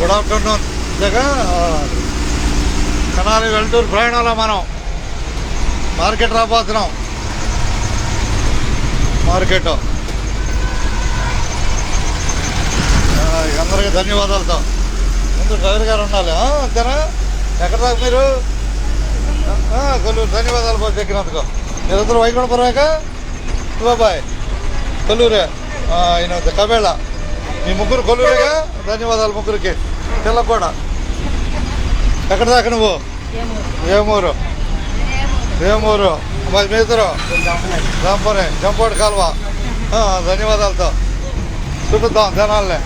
Good afternoon. Tenali Velturu ప్రయాణంలో మనం market రాబోతున్నాం. Market అందరికీ ధన్యవాదాలతో ముందు డ్రైవర్ గారు ఉండాలి. అంతేనా? ఎక్కడ దాకా మీరు? కొల్లూరు. ధన్యవాదాలు బాబు ఎక్కినందుకు. మీరందరూ వైకుంఠపురమేక బాబాయ్ కొల్లూరే. ఈయన కబేళ. మీ ముగ్గురు కొల్లూరేగా. ధన్యవాదాలు ముగ్గురికి. తెల్లకోడ. ఎక్కడ దాకా నువ్వు? ఏమూరు. ఏమూరు. మీ ఇద్దరు జంపనే జంపోటి కాలువ. ధన్యవాదాలతో చూపిద్దాం జనాలనే.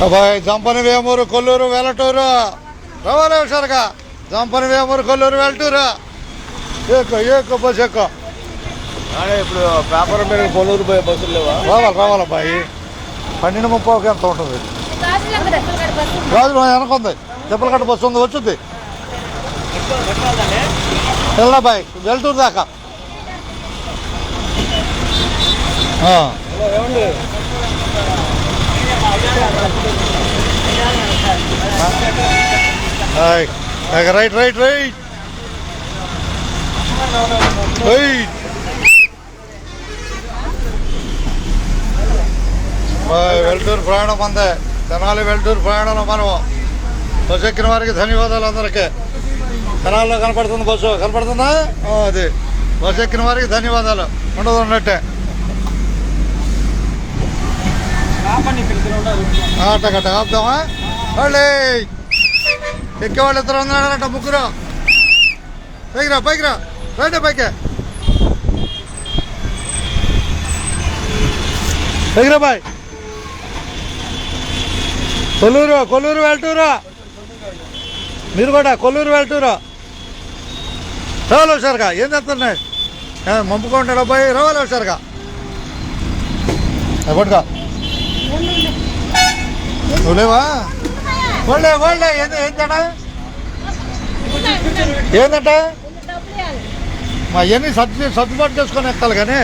అబ్బాయి జంపని వేమూరు కొల్లూరు వెలటూరు రావాలి హుషారుగా. జంపని వేమూరు కొల్లూరు వెలటూరు ఎక్కువ బస్సు ఎక్కువ. ఇప్పుడు పేపర్ మీద కొల్లూరు పోయే బస్సులు లేవా? రావాలి అబ్బాయి. 12:30 ఎంత ఉంటుంది? రాజులు వెనకుంది. చెప్పలకట్ట బస్సు ఉంది, వచ్చింది. వెళ్ళబాయ్ వెల్టూరు దాకా. రైట్ రైట్ రైట్ వెల్టూరు ప్రయాణం అందే. తెనాలి వెల్టూరు ప్రయాణంలో మనం బస్సు ఎక్కిన వారికి ధన్యవాదాలు. అందరికీ తెనాలిలో కనపడుతుంది బస్సు. కనపడుతుందా? అది బస్సు ఎక్కిన వారికి ధన్యవాదాలు. ఉండదు ఉన్నట్టే. అట్టగట్ట ఆపుదామా? వాళ్ళే ఎక్కేవాళ్ళు ఇద్దరు ఉన్నారంట. ముగ్గురు. పైకి రా పైకి రా. రండి పైకి. పైకి రా బాయ్. కొల్లూరు వెల్టూరు. మీరు కూడా కొల్లూరు వెల్టూరు రావాలి హుషారుగా. ఏం చేస్తున్నాయి? మంపుకుంటాడు అబ్బాయి. రావాలి హుషారుగా. పట్టుగా నువ్వులేవా? వాళ్ళే ఏంటంట ఏంటంటే మా ఇవన్నీ సర్దుబాటు చేసుకొని ఎక్కాలి. కానీ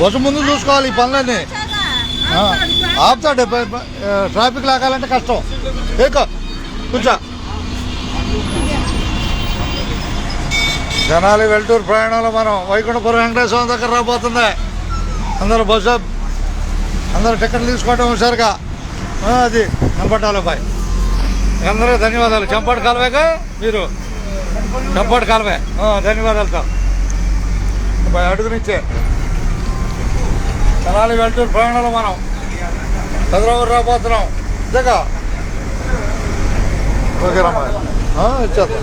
బస్సు ముందు చూసుకోవాలి. ఈ పనులన్నీ ఆపుతాడు. ట్రాఫిక్ లాగాలంటే కష్టం. కూర్చో. తెనాలి వెల్టూరు ప్రయాణంలో మనం వైకుంఠపురం వెంకటేశ్వరం దగ్గర రాబోతుంది. అందరూ టికెట్లు తీసుకోవటం హుషారుగా. అది చంపటాలు బాయ్. అందరూ ధన్యవాదాలు. చంపాటి కాలువేగా మీరు? చంపాటి కాలువే. ధన్యవాదాలతో బాయ్. అడుగునిచ్చే తెనాలి వెల్టూరు ప్రయాణంలో మనం హైదరాబాద్ రాబోతున్నాం. ఓకే రమ్మా ఇచ్చేద్దాం.